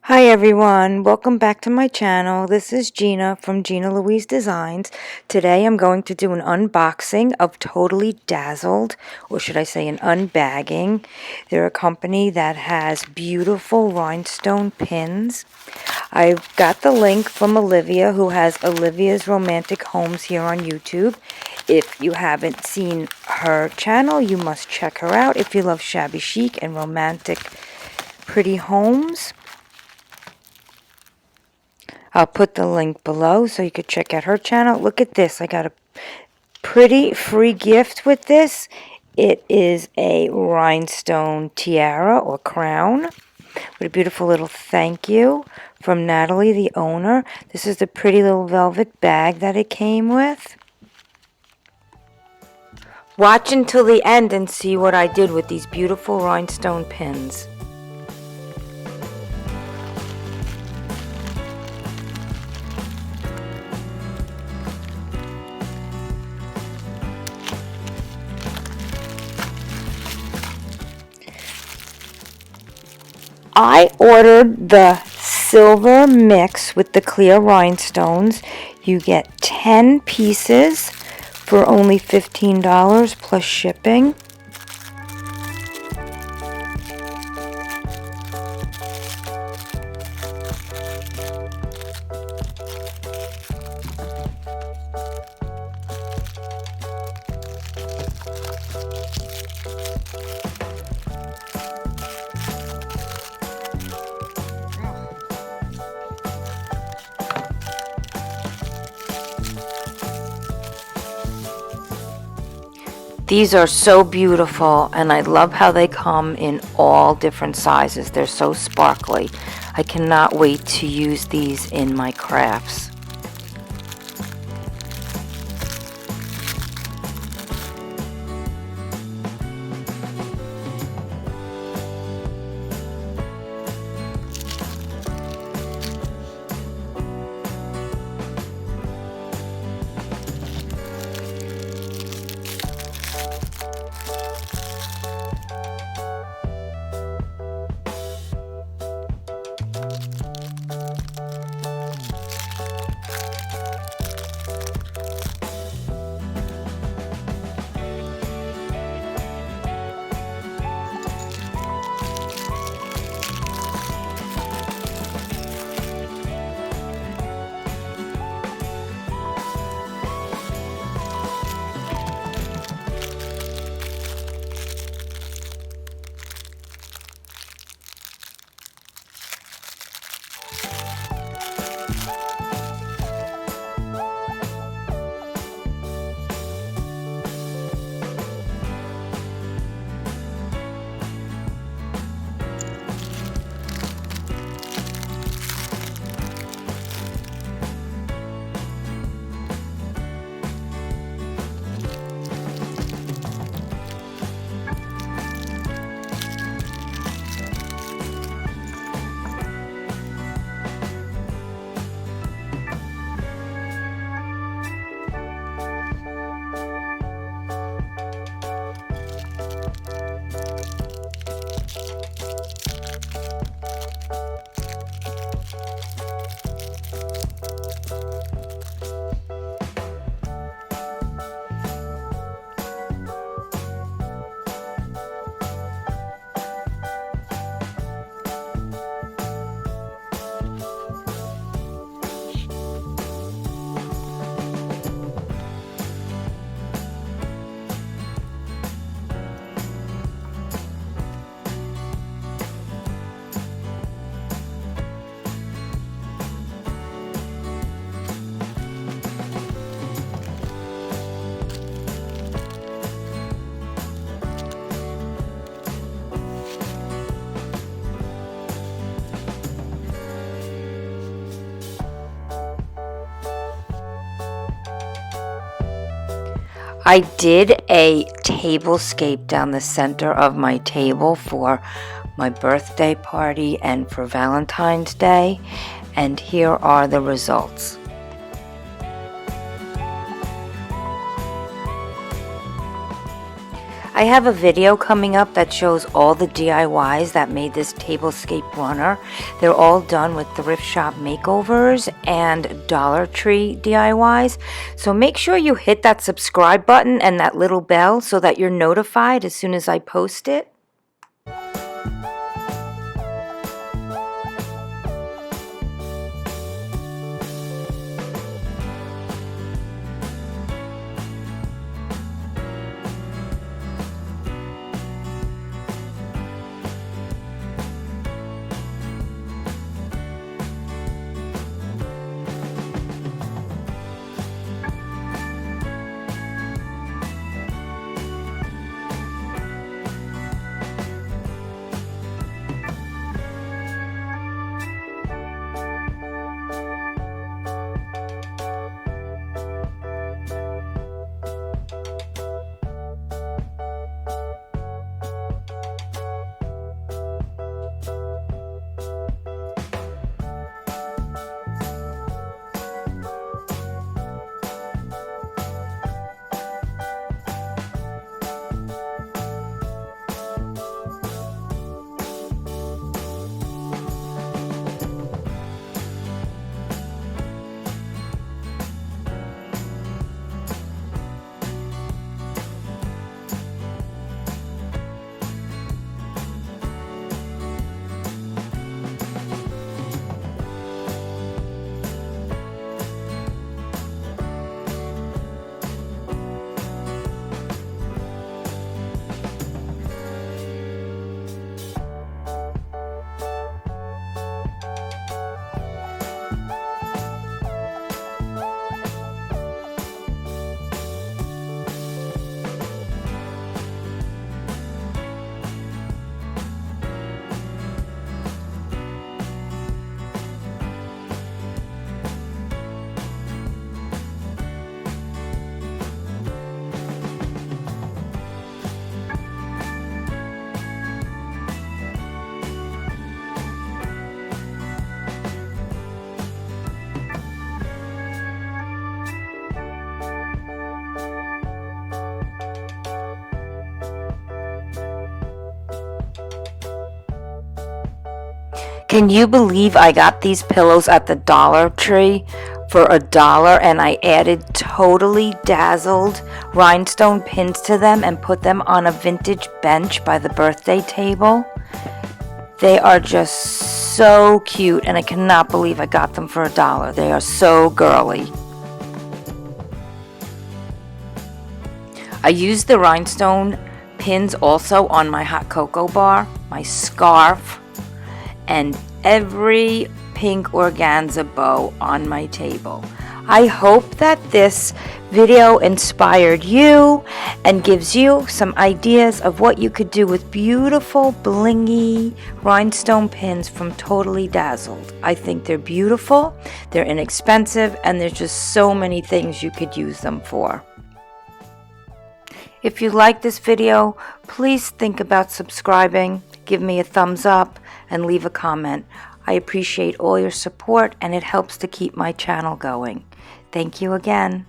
Hi everyone, welcome back to my channel. This is Gina from Gina Louise Designs. Today I'm going to do an unboxing of Totally Dazzled, or should I say an unbagging. They're a company that has beautiful rhinestone pins. I've got the link from Olivia, who has Olivia's Romantic Homes here on YouTube. If you haven't seen her channel, you must check her out if you love shabby chic and romantic pretty homes. I'll put the link below so you could check out her channel. Look at this. I got a pretty free gift with this. It is a rhinestone tiara or crown with a beautiful little thank you from Natalie, the owner. This is the pretty little velvet bag that it came with. Watch until the end and see what I did with these beautiful rhinestone pins. I ordered the silver mix with the clear rhinestones. You get 10 pieces for only $15 plus shipping. These are so beautiful, and I love how they come in all different sizes. They're so sparkly. I cannot wait to use these in my crafts. I did a tablescape down the center of my table for my birthday party and for Valentine's Day, and here are the results. I have a video coming up that shows all the DIYs that made this tablescape runner. They're all done with thrift shop makeovers and Dollar Tree DIYs. So make sure you hit that subscribe button and that little bell so that you're notified as soon as I post it. Can you believe I got these pillows at the Dollar Tree for $1 and I added Totally Dazzled rhinestone pins to them and put them on a vintage bench by the birthday table? They are just so cute and I cannot believe I got them for $1. They are so girly. I used the rhinestone pins also on my hot cocoa bar, my scarf, and every pink organza bow on my table. I hope that this video inspired you and gives you some ideas of what you could do with beautiful blingy rhinestone pins from Totally Dazzled. I think they're beautiful, they're inexpensive, and there's just so many things you could use them for. If you like this video, please think about subscribing, give me a thumbs up, and leave a comment. I appreciate all your support and it helps to keep my channel going. Thank you again.